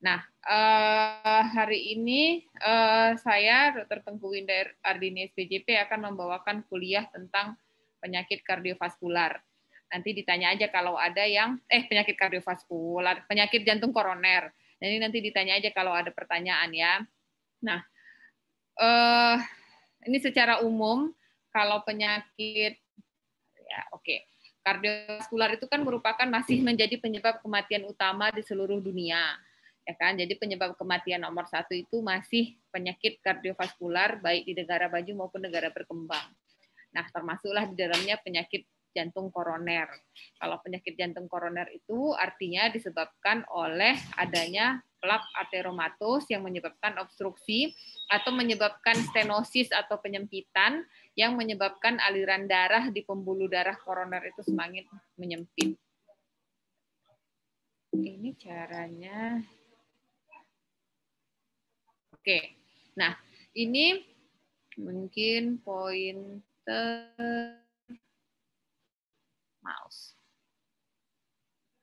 Nah, hari ini saya, Dr. Tengku Winda Ardini SPJP, akan membawakan kuliah tentang penyakit kardiovaskular. Nanti ditanya aja kalau ada yang, penyakit kardiovaskular, penyakit jantung koroner. Jadi nanti ditanya aja kalau ada pertanyaan ya. Nah, ini secara umum, kalau penyakit, ya oke. Kardiovaskular itu kan merupakan masih menjadi penyebab kematian utama di seluruh dunia, ya kan? Jadi penyebab kematian nomor 1 itu masih penyakit kardiovaskular, baik di negara maju maupun negara berkembang. Nah, termasuklah di dalamnya penyakit jantung koroner. Kalau penyakit jantung koroner itu artinya disebabkan oleh adanya plak ateromatos yang menyebabkan obstruksi atau menyebabkan stenosis atau penyempitan yang menyebabkan aliran darah di pembuluh darah koroner itu semakin menyempit. Ini caranya. Oke. Nah, ini mungkin pointer mouse.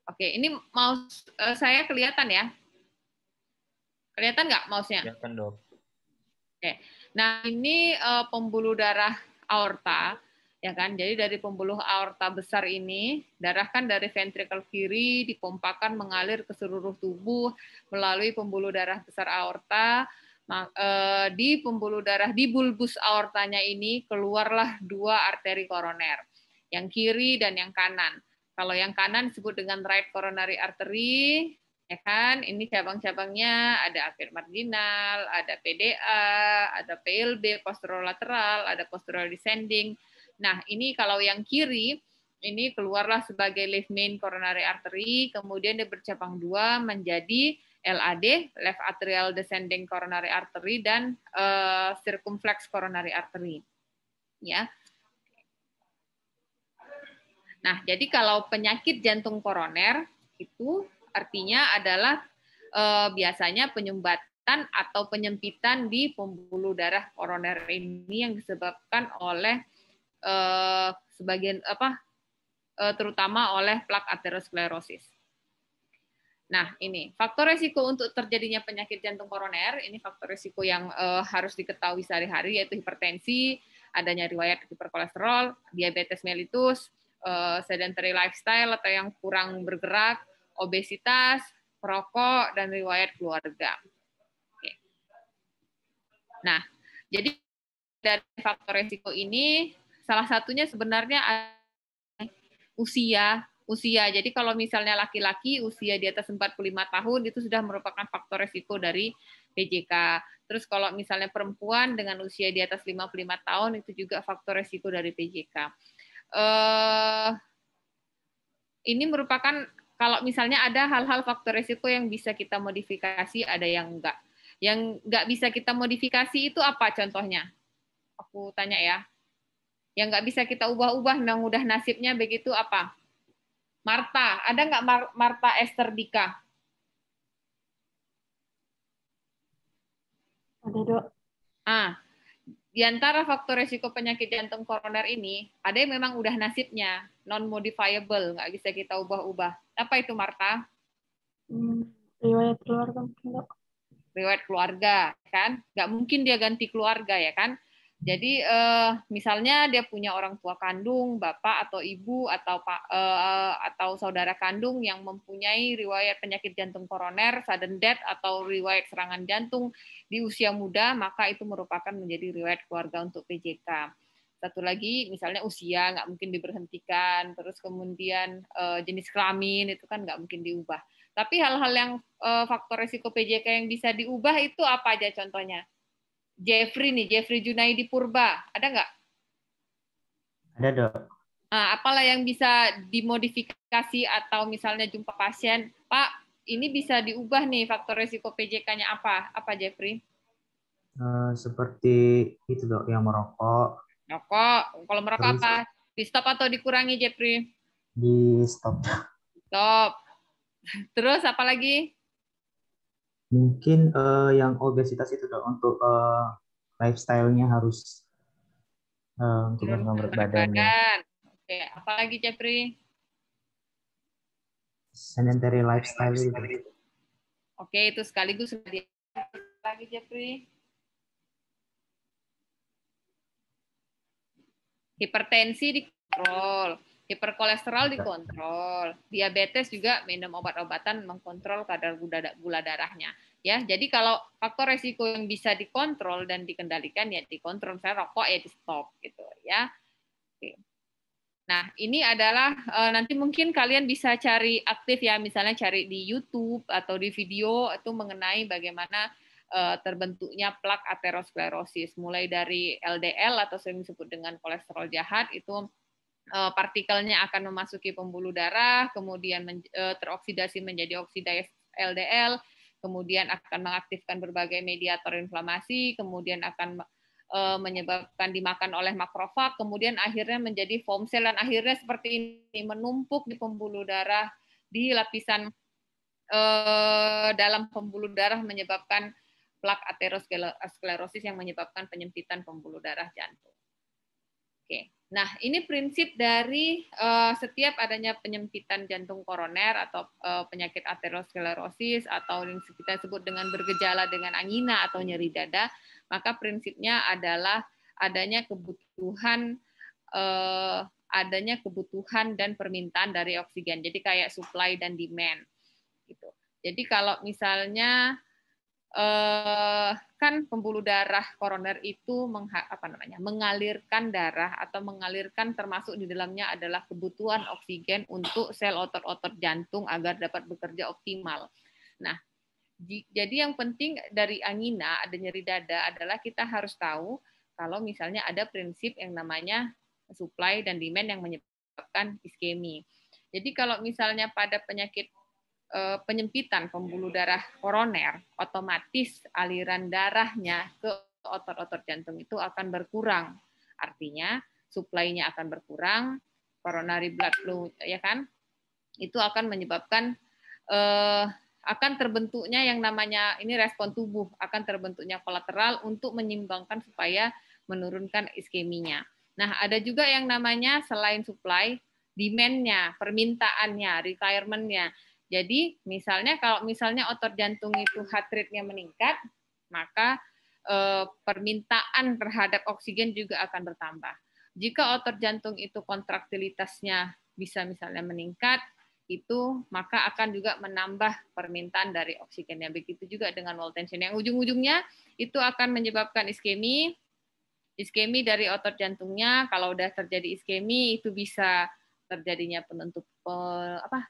Oke, ini mouse saya kelihatan ya? Kelihatan nggak mouse-nya? Kelihatan, Dok. Oke. Nah, ini pembuluh darah aorta, ya kan? Jadi dari pembuluh aorta besar ini, darah kan dari ventrikel kiri dipompakan mengalir ke seluruh tubuh melalui pembuluh darah besar aorta. Di pembuluh darah di bulbus aortanya ini keluarlah 2 arteri koroner, yang kiri dan yang kanan. Kalau yang kanan disebut dengan right coronary artery, ya kan? Ini cabang-cabangnya ada arteri marginal, ada PDA, ada PLB posterolateral, ada posterol descending. Nah, ini kalau yang kiri ini keluarlah sebagai left main coronary artery, kemudian dia bercabang 2 menjadi LAD, left atrial descending coronary artery, dan circumflex coronary artery. Ya. Nah, jadi kalau penyakit jantung koroner itu artinya adalah biasanya penyumbatan atau penyempitan di pembuluh darah koroner ini yang disebabkan oleh terutama oleh plak aterosklerosis. Nah, ini faktor resiko untuk terjadinya penyakit jantung koroner, ini faktor resiko yang harus diketahui sehari-hari, yaitu hipertensi, adanya riwayat hiperkolesterol, diabetes mellitus, sedentary lifestyle atau yang kurang bergerak, obesitas, perokok, dan riwayat keluarga. Oke. Nah, jadi dari faktor resiko ini, salah satunya sebenarnya usia. Jadi kalau misalnya laki-laki usia di atas 45 tahun itu sudah merupakan faktor resiko dari PJK. Terus kalau misalnya perempuan dengan usia di atas 55 tahun itu juga faktor resiko dari PJK. Ini merupakan kalau misalnya ada hal-hal faktor resiko yang bisa kita modifikasi, ada yang enggak. Yang enggak bisa kita modifikasi itu apa contohnya? Aku tanya ya. Yang enggak bisa kita ubah-ubah, yang udah nasibnya begitu apa? Marta, ada nggak Marta Esther Dika? Ada, Dok. Di antara faktor risiko penyakit jantung koroner ini, ada yang memang udah nasibnya, non-modifiable, nggak bisa kita ubah-ubah. Apa itu, Marta? Riwayat keluarga mungkin, Dok. Riwayat keluarga, kan? Nggak mungkin dia ganti keluarga, ya kan? Jadi misalnya dia punya orang tua kandung, bapak atau ibu atau saudara kandung yang mempunyai riwayat penyakit jantung koroner, sudden death atau riwayat serangan jantung di usia muda, maka itu merupakan menjadi riwayat keluarga untuk PJK. Satu lagi, misalnya usia nggak mungkin diberhentikan, terus kemudian jenis kelamin itu kan nggak mungkin diubah. Tapi hal-hal yang faktor risiko PJK yang bisa diubah itu apa aja contohnya? Jeffrey Junaidi Purba, ada nggak? Ada, Dok. Nah, apalah yang bisa dimodifikasi atau misalnya jumpa pasien, Pak, ini bisa diubah nih faktor risiko PJK-nya apa? Apa, Jeffrey? Seperti itu, Dok, yang merokok. Rokok. Kalau merokok Terus, apa? Di stop atau dikurangi, Jeffrey? di stop. Stop. Terus apa lagi? Mungkin yang obesitas itu, Dok, untuk lifestyle-nya harus untuk menurunkan berat badannya. Oke, apa lagi, Jeffrey? Sedentary lifestyle itu. Oke, itu sekaligus sudah lagi Jeffrey. Hipertensi dikontrol, hiperkolesterol dikontrol, diabetes juga minum obat-obatan mengkontrol kadar gula darahnya. Ya, jadi kalau faktor resiko yang bisa dikontrol dan dikendalikan ya dikontrol. Saya rokok ya di stop gitu ya. Oke. Nah, ini adalah nanti mungkin kalian bisa cari aktif ya, misalnya cari di YouTube atau di video itu mengenai bagaimana terbentuknya plak aterosklerosis, mulai dari LDL atau sering disebut dengan kolesterol jahat, itu partikelnya akan memasuki pembuluh darah, kemudian teroksidasi menjadi oksidas LDL, kemudian akan mengaktifkan berbagai mediator inflamasi, kemudian akan menyebabkan dimakan oleh makrofag, kemudian akhirnya menjadi foam cell, dan akhirnya seperti ini menumpuk di pembuluh darah, di lapisan dalam pembuluh darah, menyebabkan plak aterosklerosis yang menyebabkan penyempitan pembuluh darah jantung. Oke, nah ini prinsip dari setiap adanya penyempitan jantung koroner atau penyakit aterosklerosis atau yang kita sebut dengan bergejala dengan angina atau nyeri dada, maka prinsipnya adalah adanya kebutuhan dan permintaan dari oksigen. Jadi kayak supply dan demand gitu. Jadi kalau misalnya kan pembuluh darah koroner itu mengalirkan darah atau mengalirkan, termasuk di dalamnya adalah kebutuhan oksigen untuk sel otot-otot jantung agar dapat bekerja optimal. Nah, jadi yang penting dari angina, ada nyeri dada, adalah kita harus tahu kalau misalnya ada prinsip yang namanya supply dan demand yang menyebabkan iskemi. Jadi kalau misalnya pada penyakit penyempitan pembuluh darah koroner, otomatis aliran darahnya ke otot-otot jantung itu akan berkurang. Artinya suplainya akan berkurang, coronary blood flow ya kan, itu akan menyebabkan akan terbentuknya yang namanya ini respon tubuh, akan terbentuknya kolateral untuk menyimbangkan supaya menurunkan iskeminya. Nah, ada juga yang namanya selain supply, demand-nya, permintaannya, requirement-nya. Jadi misalnya kalau misalnya otot jantung itu heart rate-nya meningkat, maka permintaan terhadap oksigen juga akan bertambah. Jika otot jantung itu kontraktilitasnya bisa misalnya meningkat, itu maka akan juga menambah permintaan dari oksigennya. Begitu juga dengan wall tension yang ujung-ujungnya itu akan menyebabkan iskemi dari otot jantungnya. Kalau udah terjadi iskemi itu bisa terjadinya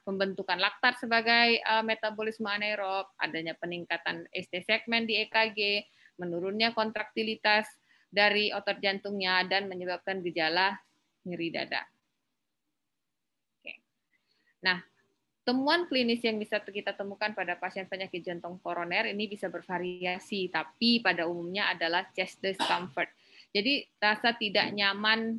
pembentukan laktat sebagai metabolisme anaerob, adanya peningkatan ST segmen di EKG, menurunnya kontraktilitas dari otot jantungnya, dan menyebabkan gejala nyeri dada. Oke. Nah, temuan klinis yang bisa kita temukan pada pasien penyakit jantung koroner ini bisa bervariasi, tapi pada umumnya adalah chest discomfort. Jadi rasa tidak nyaman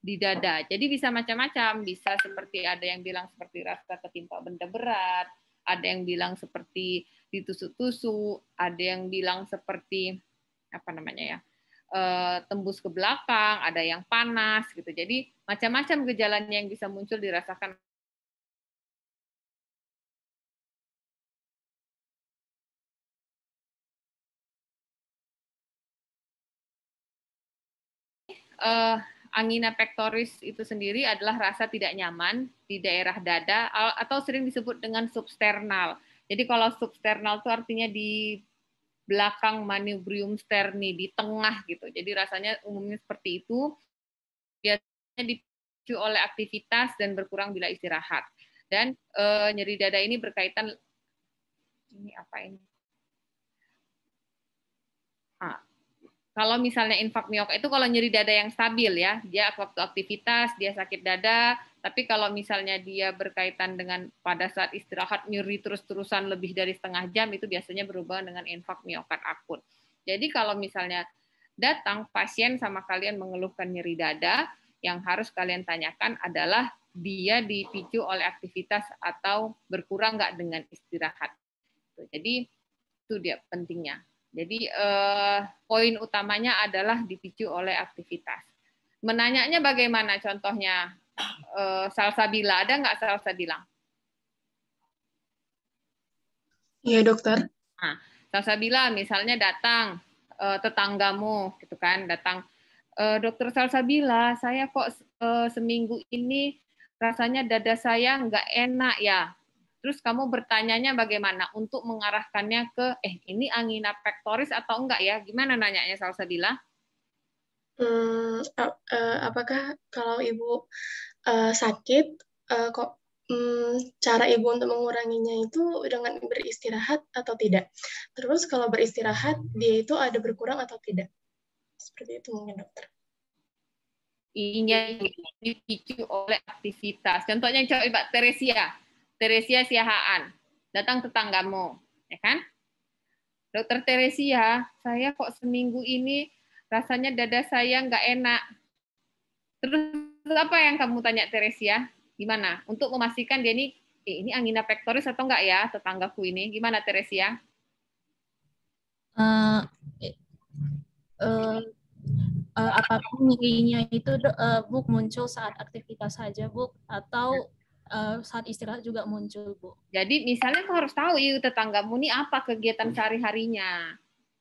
di dada. Jadi bisa macam-macam, bisa seperti ada yang bilang seperti rasa ketimpa benda berat, ada yang bilang seperti ditusuk-tusuk, ada yang bilang seperti tembus ke belakang, ada yang panas gitu. Jadi macam-macam gejalanya yang bisa muncul dirasakan. Angina pectoris itu sendiri adalah rasa tidak nyaman di daerah dada atau sering disebut dengan substernal. Jadi kalau substernal itu artinya di belakang manubrium sterni, di tengah gitu. Jadi rasanya umumnya seperti itu. Biasanya dipicu oleh aktivitas dan berkurang bila istirahat. Dan nyeri dada ini berkaitan kalau misalnya infak miokard itu kalau nyeri dada yang stabil ya, dia waktu aktivitas, dia sakit dada, tapi kalau misalnya dia berkaitan dengan pada saat istirahat nyeri terus-terusan lebih dari setengah jam, itu biasanya berhubungan dengan infak miokard akut. Jadi kalau misalnya datang pasien sama kalian mengeluhkan nyeri dada, yang harus kalian tanyakan adalah dia dipicu oleh aktivitas atau berkurang nggak dengan istirahat. Jadi itu dia pentingnya. Jadi poin utamanya adalah dipicu oleh aktivitas. Menanyanya bagaimana contohnya salsabila, ada nggak salsabila? Iya dokter. Nah, Salsabila misalnya datang tetanggamu gitu kan, datang, Dokter Salsabila, saya kok seminggu ini rasanya dada saya nggak enak ya. Terus kamu bertanyanya bagaimana untuk mengarahkannya ke, ini angina pectoris atau enggak ya? Gimana nanyanya Salsabila? Apakah kalau ibu sakit, kok cara ibu untuk menguranginya itu dengan beristirahat atau tidak? Terus kalau beristirahat, dia itu ada berkurang atau tidak? Seperti itu mungkin dokter. Ini dipicu oleh aktivitas. Contohnya coba Teresia Siahaan, datang tetanggamu, ya kan? Dokter Teresia, saya kok seminggu ini rasanya dada saya nggak enak. Terus apa yang kamu tanya Teresia? Gimana? Untuk memastikan dia ini angina pectoris atau enggak ya tetanggaku ini? Gimana Teresia? Uh, apakah nyerinya itu Bu muncul saat aktivitas saja Bu atau saat istirahat juga muncul Bu? Jadi misalnya kau harus tahu tetanggamu ini apa kegiatan sehari-harinya.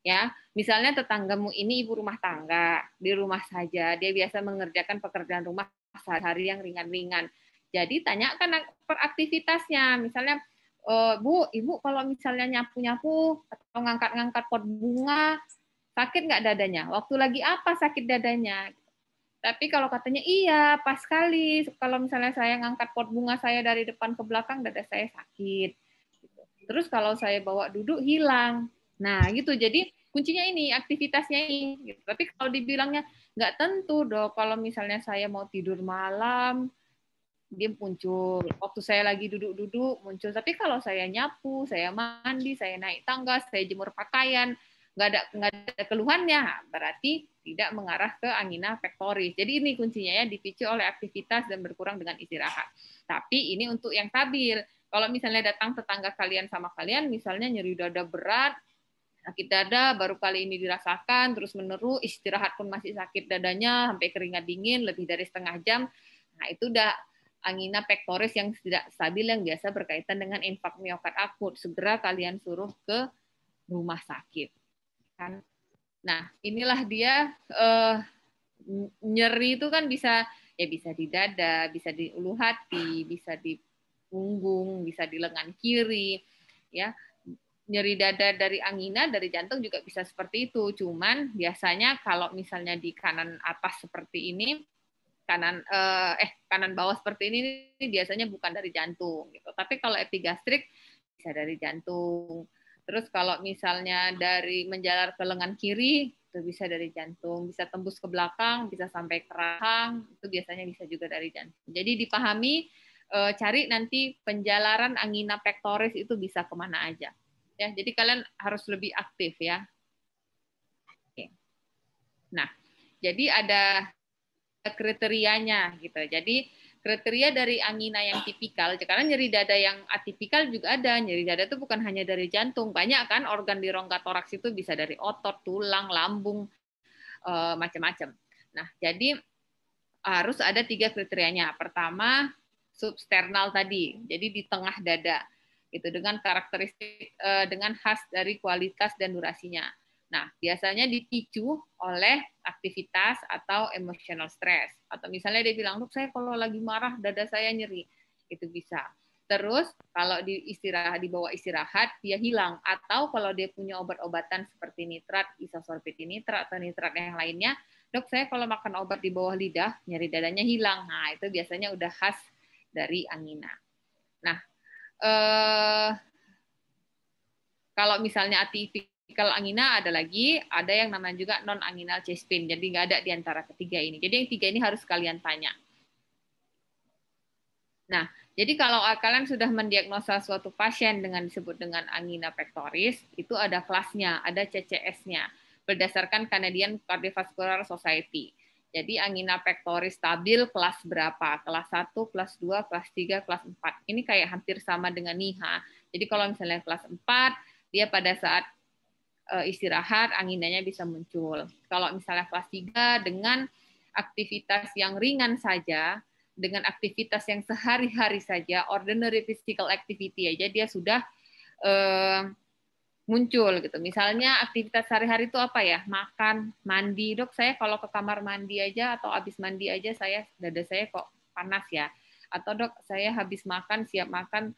Ya, misalnya tetanggamu ini ibu rumah tangga, di rumah saja, dia biasa mengerjakan pekerjaan rumah sehari-hari yang ringan-ringan. Jadi tanyakan per aktivitasnya, misalnya, Bu, Ibu kalau misalnya nyapu-nyapu atau ngangkat-ngangkat pot bunga, sakit nggak dadanya? Waktu lagi apa sakit dadanya? Tapi kalau katanya iya, pas sekali. Kalau misalnya saya ngangkat pot bunga saya dari depan ke belakang, dada saya sakit. Terus kalau saya bawa duduk hilang. Nah, gitu. Jadi kuncinya ini, aktivitasnya ini. Gitu. Tapi kalau dibilangnya nggak tentu dong. Kalau misalnya saya mau tidur malam, dia muncul. Waktu saya lagi duduk-duduk, muncul. Tapi kalau saya nyapu, saya mandi, saya naik tangga, saya jemur pakaian, nggak ada keluhannya, berarti tidak mengarah ke angina pectoris. Jadi ini kuncinya ya, dipicu oleh aktivitas dan berkurang dengan istirahat. Tapi ini untuk yang stabil. Kalau misalnya datang tetangga kalian sama kalian, misalnya nyeri dada berat, sakit dada baru kali ini dirasakan, terus menerus istirahat pun masih sakit dadanya sampai keringat dingin lebih dari setengah jam. Nah, itu udah angina pectoris yang tidak stabil yang biasa berkaitan dengan infak miokard akut. Segera kalian suruh ke rumah sakit. Kan? Nah, inilah dia nyeri itu kan bisa di dada, bisa di ulu hati, bisa di punggung, bisa di lengan kiri, ya. Nyeri dada dari angina dari jantung juga bisa seperti itu. Cuman biasanya kalau misalnya di kanan atas seperti ini, kanan bawah seperti ini biasanya bukan dari jantung gitu. Tapi kalau epigastrik bisa dari jantung. Terus kalau misalnya dari menjalar ke lengan kiri itu bisa dari jantung, bisa tembus ke belakang, bisa sampai ke rahang, itu biasanya bisa juga dari jantung. Jadi dipahami, cari nanti penjalaran angina pectoris itu bisa kemana aja. Ya, jadi kalian harus lebih aktif ya. Oke. Nah, jadi ada kriterianya gitu. Jadi kriteria dari angina yang tipikal, karena nyeri dada yang atipikal juga ada. Nyeri dada itu bukan hanya dari jantung, banyak kan organ di rongga toraks itu bisa dari otot, tulang, lambung, macam-macam. Nah, jadi harus ada 3 kriterianya. Pertama, substernal tadi, jadi di tengah dada. Itu dengan karakteristik dengan khas dari kualitas dan durasinya. Nah, biasanya dipicu oleh aktivitas atau emotional stress. Atau misalnya dia bilang, "Dok, saya kalau lagi marah dada saya nyeri." Itu bisa. Terus kalau dibawa istirahat dia hilang, atau kalau dia punya obat-obatan seperti nitrat, isosorbit nitrat atau nitrat yang lainnya, "Dok, saya kalau makan obat di bawah lidah nyeri dadanya hilang." Nah, itu biasanya udah khas dari angina. Nah, kalau misalnya atipikal angina ada yang namanya juga non anginal chest pain. Jadi nggak ada di antara ketiga ini. Jadi yang 3 ini harus kalian tanya. Nah, jadi kalau kalian sudah mendiagnosa suatu pasien dengan disebut dengan angina pectoris, itu ada kelasnya, ada CCS-nya berdasarkan Canadian Cardiovascular Society. Jadi angina pectoris stabil kelas berapa? Kelas 1, kelas 2, kelas 3, kelas 4. Ini kayak hampir sama dengan NIHA. Jadi kalau misalnya kelas 4, dia pada saat istirahat anginanya bisa muncul. Kalau misalnya kelas 3 dengan aktivitas yang ringan saja, dengan aktivitas yang sehari-hari saja, ordinary physical activity aja dia sudah muncul gitu. Misalnya aktivitas sehari-hari itu apa ya? Makan, mandi. Dok, saya kalau ke kamar mandi aja atau habis mandi aja dada saya kok panas ya. Atau dok, saya habis makan, siap makan,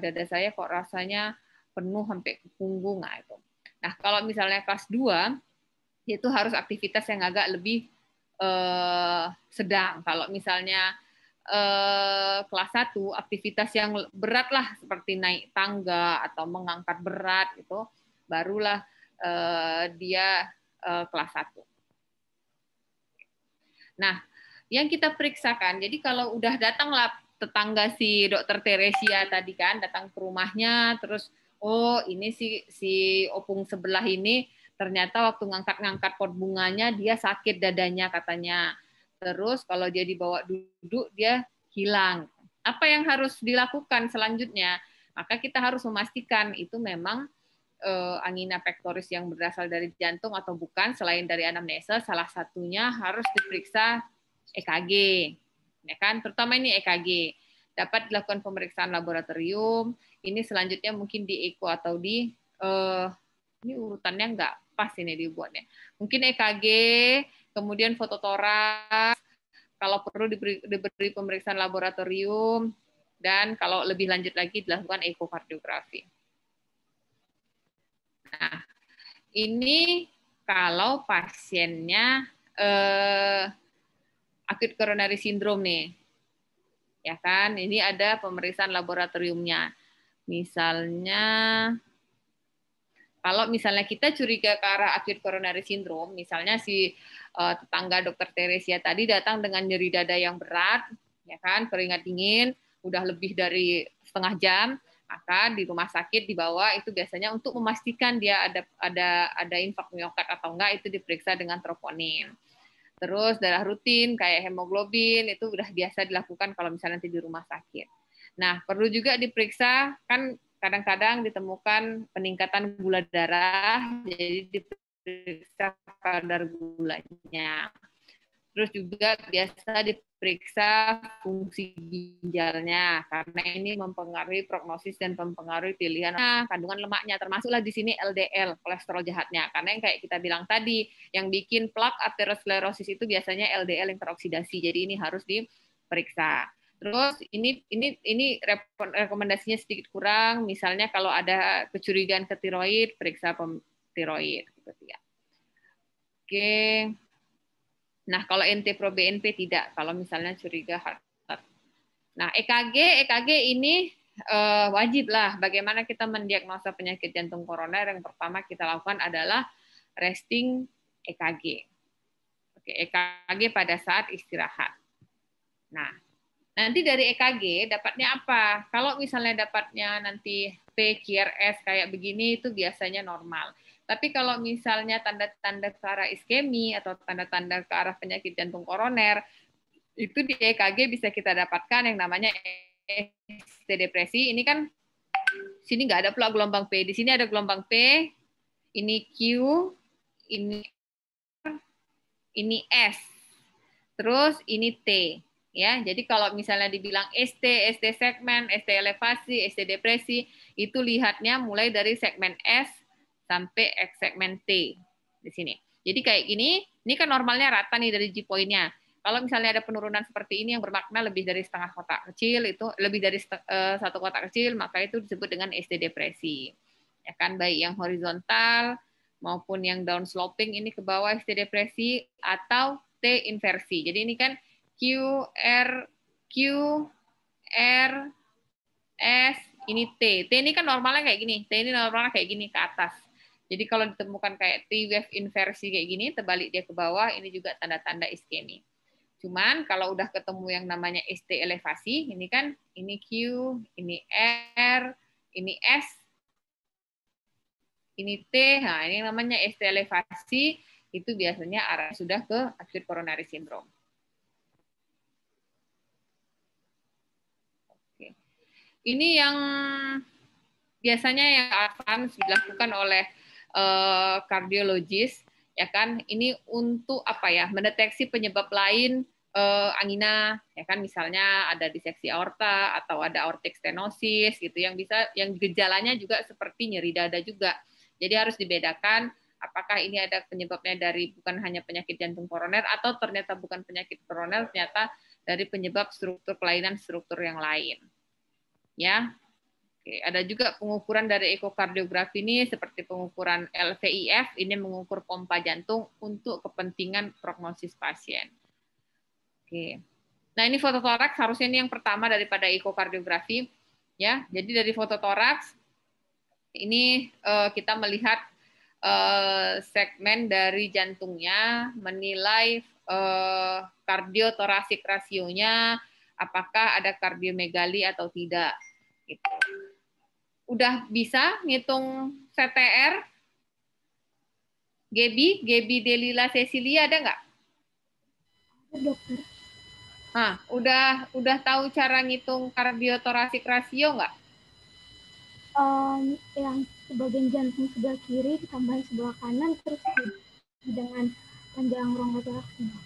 dada saya kok rasanya penuh sampai ke punggung. Nah, itu. Nah, kalau misalnya kelas 2 itu harus aktivitas yang agak lebih sedang. Kalau misalnya kelas 1 aktivitas yang berat lah seperti naik tangga atau mengangkat berat itu barulah dia kelas 1. Nah, yang kita periksakan, jadi kalau udah datanglah tetangga si dokter Teresia tadi kan datang ke rumahnya, terus oh ini si opung sebelah ini ternyata waktu ngangkat-ngangkat pot bunganya dia sakit dadanya katanya. Terus kalau dia dibawa duduk dia hilang. Apa yang harus dilakukan selanjutnya? Maka kita harus memastikan itu memang angina pectoris yang berasal dari jantung atau bukan. Selain dari anamnesa, salah satunya harus diperiksa EKG, ya kan? Terutama ini EKG. Dapat dilakukan pemeriksaan laboratorium. Ini selanjutnya mungkin di echo atau di ini urutannya nggak pas ini dibuatnya. Mungkin EKG, kemudian foto toraks, kalau perlu diberi pemeriksaan laboratorium, dan kalau lebih lanjut lagi dilakukan ekokardiografi. Nah, ini kalau pasiennya acute coronary syndrome nih. Ya kan, ini ada pemeriksaan laboratoriumnya. Misalnya kalau misalnya kita curiga ke arah acute coronary syndrome, misalnya si tetangga dokter Teresia tadi datang dengan nyeri dada yang berat, ya kan, keringat dingin, udah lebih dari setengah jam, maka di rumah sakit dibawa itu biasanya untuk memastikan dia ada infak miokard atau enggak, itu diperiksa dengan troponin. Terus darah rutin kayak hemoglobin itu udah biasa dilakukan kalau misalnya nanti di rumah sakit. Nah, perlu juga diperiksa kan kadang-kadang ditemukan peningkatan gula darah, jadi diperiksa kadar gulanya. Terus juga biasa diperiksa fungsi ginjalnya, karena ini mempengaruhi prognosis dan mempengaruhi pilihan kandungan lemaknya, termasuklah di sini LDL, kolesterol jahatnya. Karena yang kayak kita bilang tadi, yang bikin plak aterosklerosis itu biasanya LDL yang teroksidasi, jadi ini harus diperiksa. Terus ini rekomendasinya sedikit kurang, misalnya kalau ada kecurigaan ke tiroid, periksa tiroid gitu ya. Oke. Nah, kalau NT-proBNP tidak, kalau misalnya curiga heart. Nah, EKG ini wajib lah. Bagaimana kita mendiagnosa penyakit jantung koroner? Yang pertama kita lakukan adalah resting EKG. Oke, EKG pada saat istirahat. Nah, nanti dari EKG dapatnya apa? Kalau misalnya dapatnya nanti P-QRS kayak begini itu biasanya normal. Tapi kalau misalnya tanda-tanda ke arah iskemi atau tanda-tanda ke arah penyakit jantung koroner, itu di EKG bisa kita dapatkan yang namanya ST depresi. Ini kan sini nggak ada pula gelombang P. Di sini ada gelombang P, ini Q, ini S, terus ini T. Ya, jadi kalau misalnya dibilang ST segmen, ST elevasi, ST depresi, itu lihatnya mulai dari segmen S sampai segmen T di sini. Jadi kayak gini, ini kan normalnya rata nih dari G-point-nya. Kalau misalnya ada penurunan seperti ini yang bermakna lebih dari setengah kotak kecil, itu lebih dari satu kotak kecil, maka itu disebut dengan ST depresi. Ya kan, baik yang horizontal maupun yang down sloping ini ke bawah ST depresi atau T inversi. Jadi ini kan Q, R, S, ini T. T ini kan normalnya kayak gini. T ini normalnya kayak gini ke atas. Jadi kalau ditemukan kayak T wave inversi kayak gini, terbalik dia ke bawah, ini juga tanda-tanda iskemi. Cuman kalau udah ketemu yang namanya ST elevasi, ini kan ini Q, ini R, ini S, ini T. Nah, ini namanya ST elevasi, itu biasanya arah sudah ke acute coronary syndrome. Ini yang biasanya yang advance dilakukan oleh kardiologis, ya kan? Ini untuk apa ya? Mendeteksi penyebab lain angina, ya kan? Misalnya ada diseksi aorta atau ada aortic stenosis gitu, yang gejalanya juga seperti nyeri dada juga. Jadi harus dibedakan apakah ini ada penyebabnya dari bukan hanya penyakit jantung koroner atau ternyata bukan penyakit koroner, ternyata dari penyebab struktur kelainan struktur yang lain. Ya. Oke, ada juga pengukuran dari ekokardiografi ini seperti pengukuran LVIF, ini mengukur pompa jantung untuk kepentingan prognosis pasien. Oke. Nah, ini fototoraks harusnya ini yang pertama daripada ekokardiografi ya. Jadi dari fototoraks ini kita melihat segmen dari jantungnya, menilai kardiotorasik rasionya, apakah ada kardiomegali atau tidak. Gitu. Udah bisa ngitung CTR, Gebi Delila Cecilia ada nggak? Dokter. Nah, udah tahu cara ngitung kardiotorasik rasio nggak? Yang sebagian jantung sebelah kiri ditambahin sebelah kanan terus dengan panjang rongga toraksnya.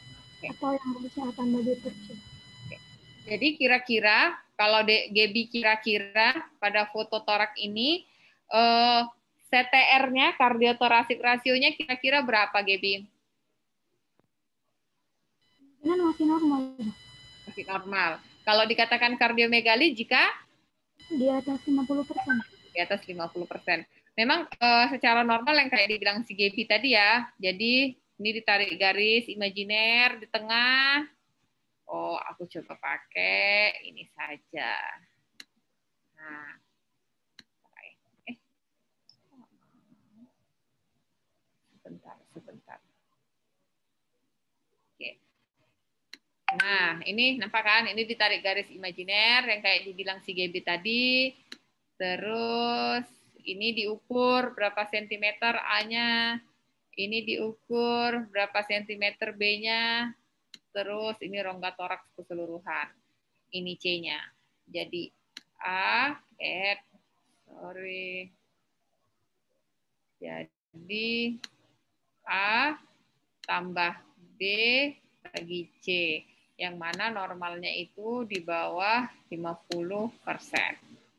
Atau yang kesehatan bagi tercil. Jadi kira-kira kalau Gebi kira-kira pada foto torak ini CTR-nya kardiotorasik rasionya kira-kira berapa Gebi? Masih normal. Masih normal. Kalau dikatakan kardiomegali jika? Di atas 50%. Di atas 50%. Memang secara normal yang kayak dibilang si Gebi tadi ya. Jadi ini ditarik garis imajiner di tengah. Oh, aku coba pakai ini saja. Nah. Sebentar. Oke. Nah, ini nampak kan? Ini ditarik garis imajiner yang kayak dibilang si Gebi tadi. Terus ini diukur berapa sentimeter A-nya. Ini diukur berapa sentimeter B-nya. Terus ini rongga toraks keseluruhan. Ini C-nya. Jadi Jadi A tambah B bagi C, yang mana normalnya itu di bawah 50%.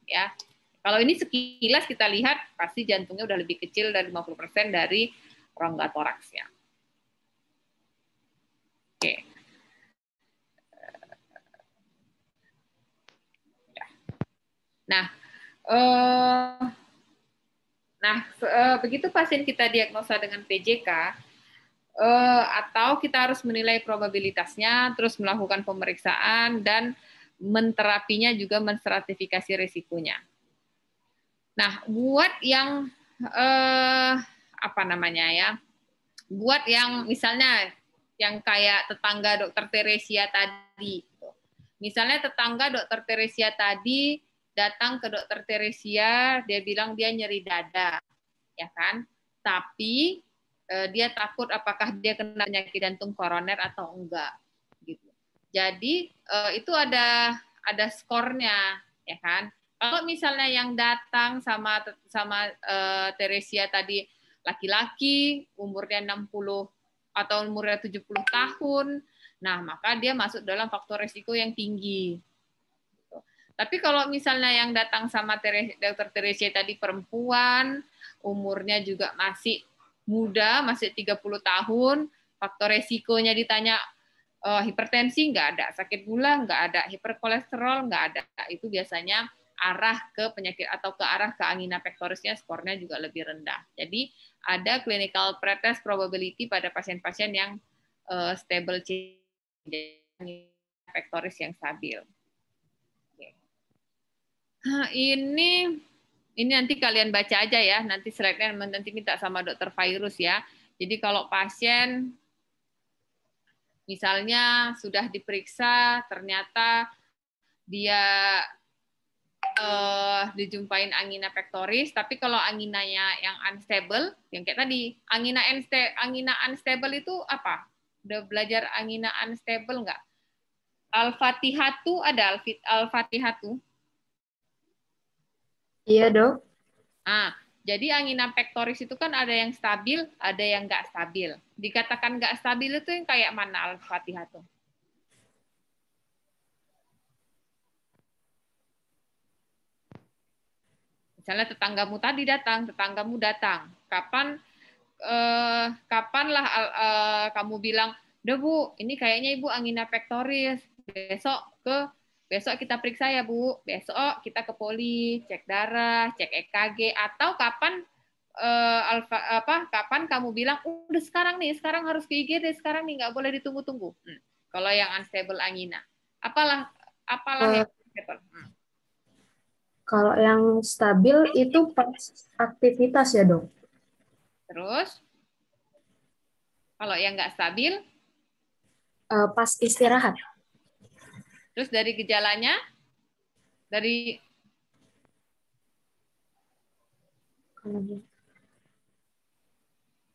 Ya. Kalau ini sekilas kita lihat, pasti jantungnya udah lebih kecil dari 50% dari rongga toraksnya. Oke. Begitu pasien kita diagnosa dengan PJK, atau kita harus menilai probabilitasnya, terus melakukan pemeriksaan, dan menterapinya juga menstratifikasi risikonya. Nah, buat yang buat yang misalnya yang kayak tetangga Dokter Teresia tadi, misalnya tetangga Dokter Teresia tadi datang ke Dokter Teresia, dia bilang dia nyeri dada, ya kan? Tapi dia takut apakah dia kena penyakit jantung koroner atau enggak, gitu. Jadi itu ada skornya, ya kan? Kalau misalnya yang datang sama Teresia tadi laki-laki, umurnya 60 atau umurnya 70 tahun, nah maka dia masuk dalam faktor risiko yang tinggi. Tapi kalau misalnya yang datang sama Dokter Teresia tadi perempuan, umurnya juga masih muda, masih 30 tahun, faktor resikonya ditanya hipertensi nggak ada, sakit gula nggak ada, hiperkolesterol nggak ada, itu biasanya arah ke penyakit atau ke arah ke angina pectorisnya skornya juga lebih rendah. Jadi ada clinical pretest probability pada pasien-pasien yang stable pectoris yang stabil. Nah, ini nanti kalian baca aja ya, nanti slide-nya nanti minta sama Dokter Virus ya. Jadi kalau pasien misalnya sudah diperiksa, ternyata dia dijumpain angina pectoris, tapi kalau anginanya yang unstable, yang kayak tadi, angina unstable itu apa? Udah belajar angina unstable nggak? Al-Fatihatu ada Al-Fatihatu? Iya, Dok. Jadi angina pectoris itu kan ada yang stabil, ada yang nggak stabil. Dikatakan nggak stabil itu yang kayak mana Al-Fatihatu? Misalnya tetanggamu tadi datang, tetanggamu datang. Kapanlah kamu bilang, udah Bu, ini kayaknya Ibu angina pectoris. Besok kita periksa ya Bu. Besok kita ke poli, cek darah, cek EKG. Atau kapan kapan kamu bilang, udah sekarang harus ke IGD, sekarang nih nggak boleh ditunggu-tunggu. Kalau yang unstable angina, apalah yang unstable? Kalau yang stabil itu pas aktivitas ya dok? Terus, kalau yang nggak stabil? Pas istirahat. Terus dari gejalanya?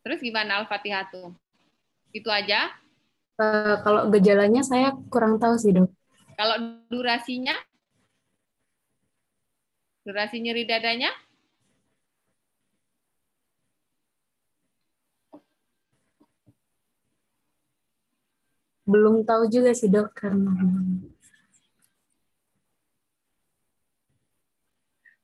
Terus gimana Al-Fatihah tuh? Itu aja? Kalau gejalanya saya kurang tahu sih dok. Kalau durasinya? Durasi nyeri dadanya? Belum tahu juga sih dok karena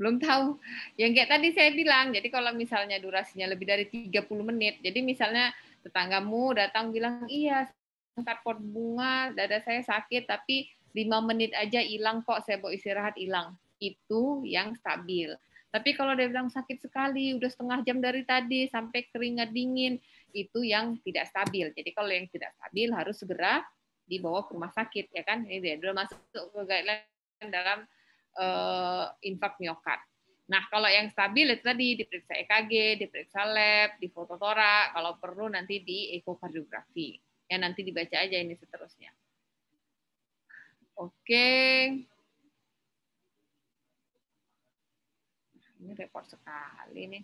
belum tahu. Yang kayak tadi saya bilang, jadi kalau misalnya durasinya lebih dari 30 menit, jadi misalnya tetanggamu datang bilang, iya, angkat pot bunga, dada saya sakit, tapi 5 menit aja hilang kok, saya mau istirahat hilang. Itu yang stabil. Tapi kalau dia bilang sakit sekali, udah setengah jam dari tadi, sampai keringat dingin, itu yang tidak stabil. Jadi kalau yang tidak stabil harus segera dibawa ke rumah sakit, ya kan? Ini dia, udah masuk ke guideline dalam infak miokard. Nah, kalau yang stabil itu tadi diperiksa EKG, diperiksa lab, di foto torak, kalau perlu nanti di ekokardiografi. Ya nanti dibaca aja ini seterusnya. Oke. Ini repot sekali nih.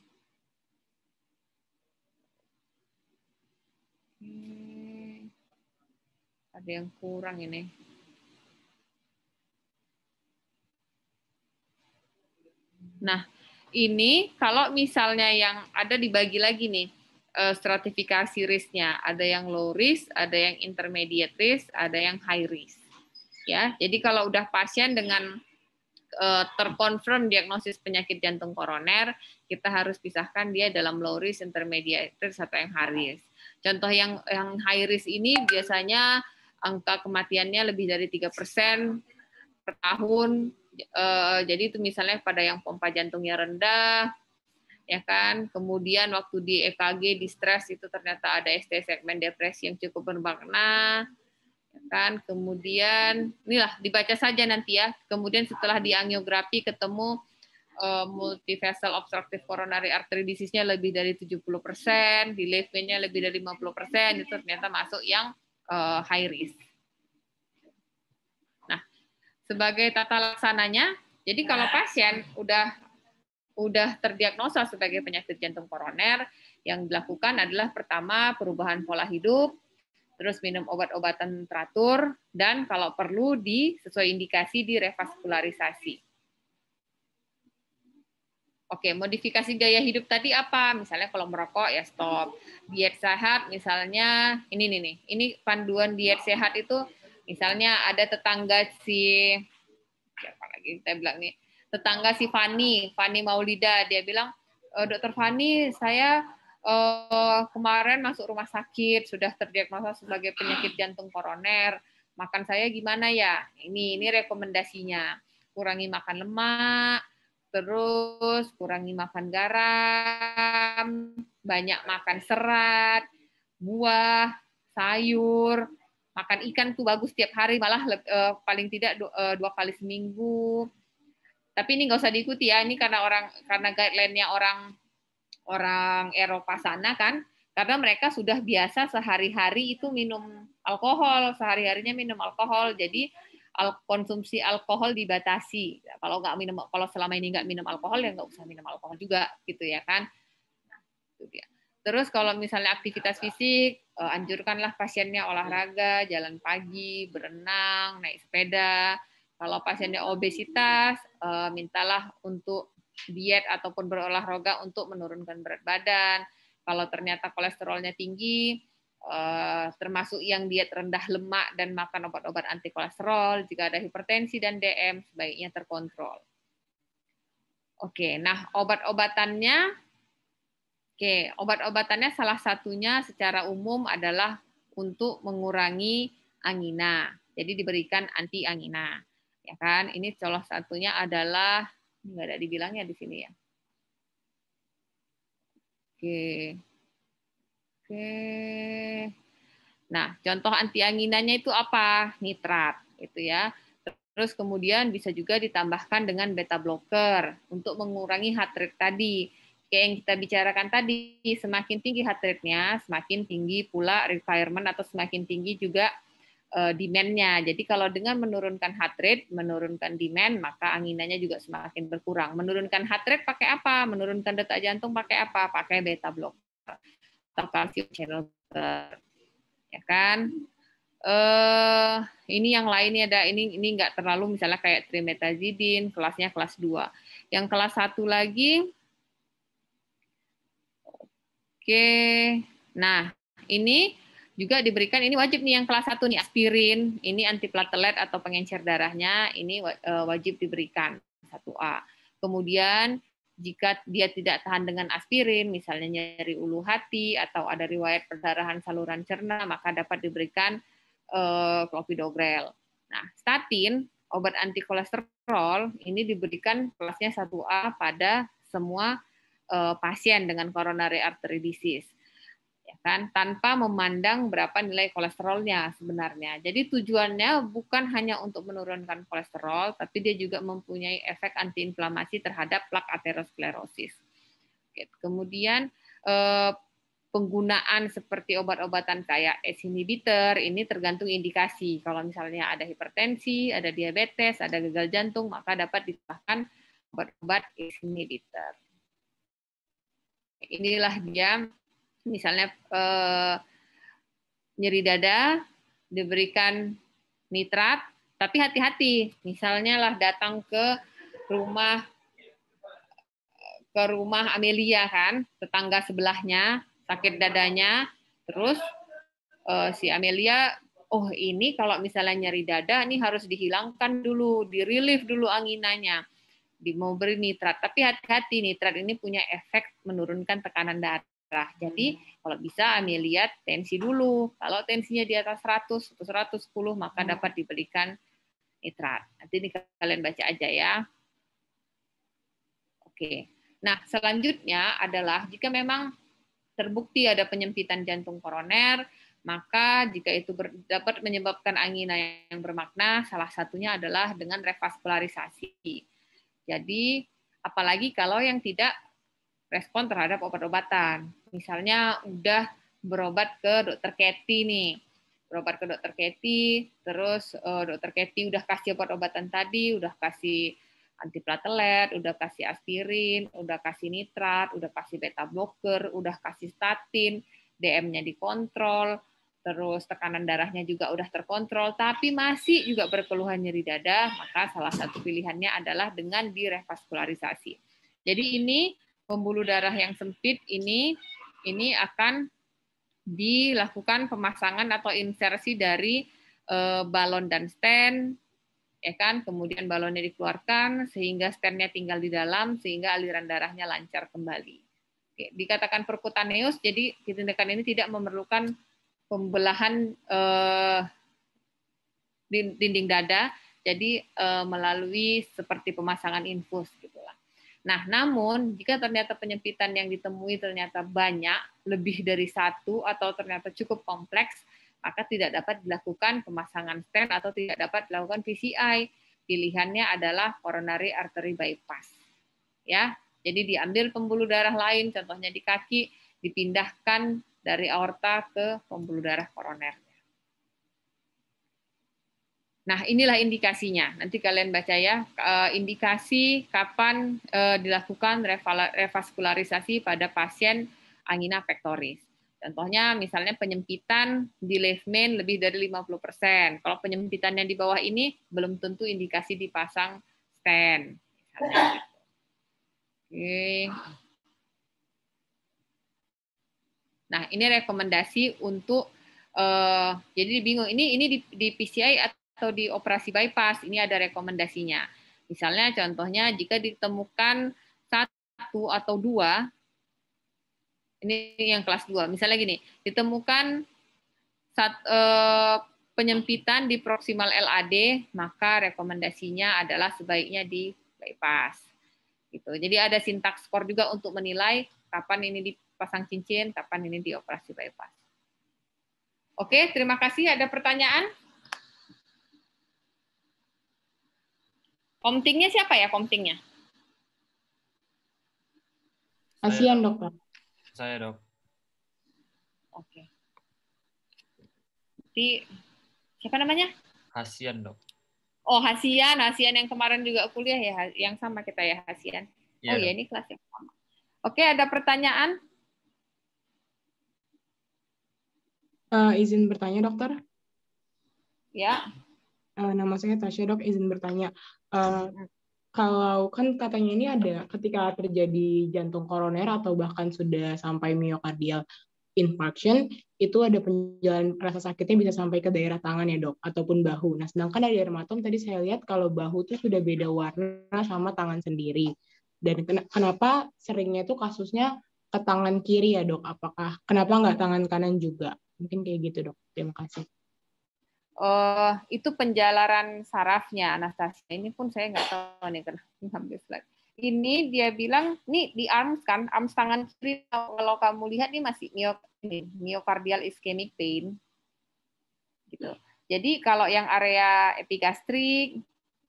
Ada yang kurang ini. Nah, ini kalau misalnya yang ada dibagi lagi nih, stratifikasi risk-nya. Ada yang low risk, ada yang intermediate risk, ada yang high risk. Ya, jadi kalau udah pasien dengan terkonfirm diagnosis penyakit jantung koroner, kita harus pisahkan dia dalam low risk, intermediate risk, atau yang high risk. Contoh yang high risk ini biasanya angka kematiannya lebih dari 3% per tahun. Jadi itu misalnya pada yang pompa jantungnya rendah, ya kan. Kemudian waktu di EKG di stres itu ternyata ada ST segmen depresi yang cukup bermakna, ya kan. Kemudian inilah dibaca saja nanti ya. Kemudian setelah di angiografi ketemu multivessel obstructive coronary artery disease-nya lebih dari 70%, di left vein-nya lebih dari 50%, itu ternyata masuk yang high risk. Sebagai tata laksananya, jadi kalau pasien udah terdiagnosa sebagai penyakit jantung koroner, yang dilakukan adalah pertama perubahan pola hidup, terus minum obat-obatan teratur, dan kalau perlu sesuai indikasi direvaskularisasi. Oke, modifikasi gaya hidup tadi apa? Misalnya kalau merokok ya stop. Diet sehat misalnya ini panduan diet sehat itu. Misalnya ada tetangga siapa lagi kita bilang nih, tetangga si Fani Maulida, dia bilang, Dokter Fani, saya kemarin masuk rumah sakit, sudah terdiagnosa sebagai penyakit jantung koroner, makan saya gimana ya? Ini rekomendasinya, kurangi makan lemak, terus kurangi makan garam, banyak makan serat, buah, sayur, makan ikan tuh bagus tiap hari, malah paling tidak 2 kali seminggu. Tapi ini nggak usah diikuti ya, ini karena guideline-nya orang Eropa sana kan, karena mereka sudah biasa sehari-hari itu minum alkohol, sehari-harinya minum alkohol, jadi konsumsi alkohol dibatasi. Kalau selama ini nggak minum alkohol ya nggak usah minum alkohol juga, gitu ya kan. Nah, itu dia. Terus kalau misalnya aktivitas fisik, anjurkanlah pasiennya olahraga, jalan pagi, berenang, naik sepeda. Kalau pasiennya obesitas, mintalah untuk diet ataupun berolahraga untuk menurunkan berat badan. Kalau ternyata kolesterolnya tinggi, termasuk yang diet rendah lemak dan makan obat-obat anti kolesterol, jika ada hipertensi dan DM, sebaiknya terkontrol. Oke, nah obat-obatannya, obat-obatannya salah satunya secara umum adalah untuk mengurangi angina. Jadi diberikan anti angina, ya kan? Ini salah satunya adalah nggak ada dibilangnya di sini ya. Oke. Nah, contoh anti anginanya itu apa? Nitrat, gitu ya. Terus kemudian bisa juga ditambahkan dengan beta blocker untuk mengurangi heart rate tadi. Kayak yang kita bicarakan tadi, semakin tinggi heart rate-nya, semakin tinggi pula requirement atau semakin tinggi juga demand-nya. Jadi kalau dengan menurunkan heart rate, menurunkan demand, maka anginanya juga semakin berkurang. Menurunkan heart rate pakai apa? Menurunkan detak jantung pakai apa? Pakai beta blocker atau calcium channel blocker. Ya kan? Ini yang lainnya ada, ini nggak terlalu, misalnya kayak trimetazidin, kelasnya kelas 2. Yang kelas 1 lagi, oke. Nah, ini juga diberikan, ini wajib nih yang kelas 1 nih, aspirin, ini antiplatelet atau pengencer darahnya, ini wajib diberikan 1A. Kemudian jika dia tidak tahan dengan aspirin, misalnya nyeri ulu hati atau ada riwayat perdarahan saluran cerna, maka dapat diberikan clopidogrel. Nah, statin, obat anti kolesterol, ini diberikan kelasnya 1A pada semua pasien dengan coronary artery disease, ya kan, tanpa memandang berapa nilai kolesterolnya sebenarnya. Jadi tujuannya bukan hanya untuk menurunkan kolesterol, tapi dia juga mempunyai efek antiinflamasi terhadap plak aterosklerosis. Kemudian penggunaan seperti obat-obatan kayak ACE inhibitor ini tergantung indikasi. Kalau misalnya ada hipertensi, ada diabetes, ada gagal jantung, maka dapat ditambahkan obat-obat ACE inhibitor. Inilah dia, misalnya nyeri dada diberikan nitrat, tapi hati-hati. Misalnya lah datang ke rumah Amelia kan, tetangga sebelahnya sakit dadanya, terus si Amelia, oh ini kalau misalnya nyeri dada, ini harus dihilangkan dulu, di-relief dulu anginanya, mau beri nitrat. Tapi hati-hati, nitrat ini punya efek menurunkan tekanan darah. Jadi kalau bisa Amelia tensi dulu. Kalau tensinya di atas 100 atau 110, maka dapat diberikan nitrat. Nanti ini kalian baca aja ya. Oke. Nah, selanjutnya adalah jika memang terbukti ada penyempitan jantung koroner, maka jika itu dapat menyebabkan angina yang bermakna, salah satunya adalah dengan revaskularisasi. Jadi, apalagi kalau yang tidak respon terhadap obat-obatan. Misalnya udah berobat ke dokter Keti nih, berobat ke dokter Keti, terus dokter Keti udah kasih obat-obatan tadi, udah kasih antiplatelet, udah kasih aspirin, udah kasih nitrat, udah kasih beta blocker, udah kasih statin, DM-nya dikontrol, terus tekanan darahnya juga udah terkontrol, tapi masih juga berkeluhan nyeri dada, maka salah satu pilihannya adalah dengan direvaskularisasi. Jadi ini pembuluh darah yang sempit ini akan dilakukan pemasangan atau insersi dari balon dan stent, ya kan, kemudian balonnya dikeluarkan sehingga stennya tinggal di dalam sehingga aliran darahnya lancar kembali. Oke, dikatakan perkutaneus, jadi tindakan ini tidak memerlukan pembelahan dinding dada, jadi melalui seperti pemasangan infus gitulah. Nah, namun jika ternyata penyempitan yang ditemui ternyata banyak, lebih dari satu atau ternyata cukup kompleks, maka tidak dapat dilakukan pemasangan stent atau tidak dapat dilakukan PCI. Pilihannya adalah coronary artery bypass. Ya, jadi diambil pembuluh darah lain, contohnya di kaki, dipindahkan dari aorta ke pembuluh darah koroner. Nah, inilah indikasinya. Nanti kalian baca ya, indikasi kapan dilakukan revaskularisasi pada pasien angina pectoris. Contohnya misalnya penyempitan di left main lebih dari 50%. Kalau penyempitan yang di bawah ini belum tentu indikasi dipasang stent. Oke. Nah, ini rekomendasi untuk jadi bingung ini di PCI atau di operasi bypass, ini ada rekomendasinya. Misalnya contohnya jika ditemukan atau 2, ini yang kelas 2, misalnya gini, ditemukan penyempitan di proksimal LAD, maka rekomendasinya adalah sebaiknya di bypass. Gitu. Jadi ada sintaks skor juga untuk menilai kapan ini dipasang cincin, kapan ini dioperasi bypass. Oke, terima kasih. Ada pertanyaan? Komtingnya siapa ya komtingnya? Kasihan dokter. Saya dok. Oke. Siapa namanya? Hasian dok. Oh, Hasian yang kemarin juga kuliah ya, yang sama kita ya, Hasian. Ya, oh ya, ini kelas yang sama. Oke, ada pertanyaan? Izin bertanya dokter. Ya. Nama saya Tasya dok, izin bertanya. Kalau kan katanya ini ada ketika terjadi jantung koroner atau bahkan sudah sampai myocardial infarction, itu ada penjelasan rasa sakitnya bisa sampai ke daerah tangan ya dok, ataupun bahu. Nah, sedangkan dari dermatom tadi saya lihat kalau bahu itu sudah beda warna sama tangan sendiri. Dan kenapa seringnya itu kasusnya ke tangan kiri ya dok? Kenapa nggak tangan kanan juga? Mungkin kayak gitu dok. Terima kasih. Itu penjalaran sarafnya, Anastasia. Ini pun saya nggak tahu nih, ngambil slide. Ini dia bilang, nih di arms kan, arms tangan kiri, kalau kamu lihat ini masih myocardial ischemic pain. Gitu. Jadi kalau yang area epigastrik,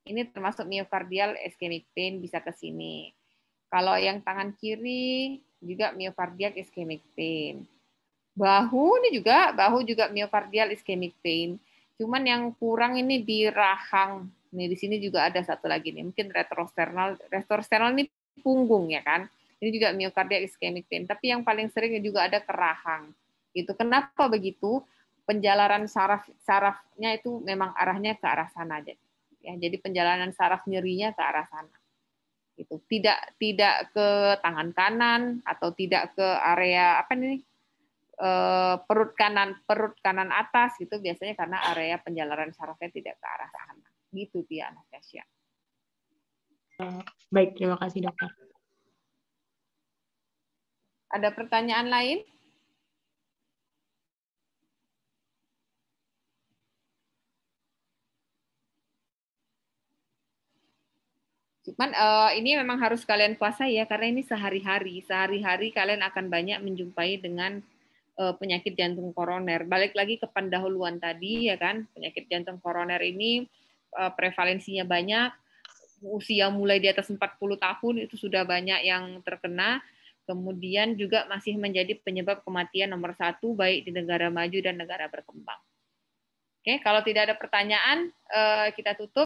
ini termasuk myocardial ischemic pain, bisa ke sini. Kalau yang tangan kiri, juga myocardial ischemic pain. Bahu juga myocardial ischemic pain. Cuman yang kurang ini di rahang. Nih di sini juga ada satu lagi nih, mungkin retrosternal. Retrosternal ini punggung ya kan. Ini juga myocardial ischemic pain. Tapi yang paling sering juga ada ke rahang. Gitu. Kenapa begitu? Penjalaran sarafnya itu memang arahnya ke arah sana aja. Ya, jadi penjalanan saraf nyerinya ke arah sana. Gitu. Tidak ke tangan kanan atau tidak ke area apa nih? Perut kanan atas gitu, biasanya karena area penjalaran sarafnya tidak ke arah sana. Gitu dia, Anastasia. Baik, terima kasih dokter. Ada pertanyaan lain? Cuman ini memang harus kalian kuasai ya, karena ini sehari-hari kalian akan banyak menjumpai dengan penyakit jantung koroner. Balik lagi ke pendahuluan tadi ya kan, penyakit jantung koroner ini prevalensinya banyak, usia mulai di atas 40 tahun itu sudah banyak yang terkena, kemudian juga masih menjadi penyebab kematian nomor 1 baik di negara maju dan negara berkembang. Oke, kalau tidak ada pertanyaan kita tutup.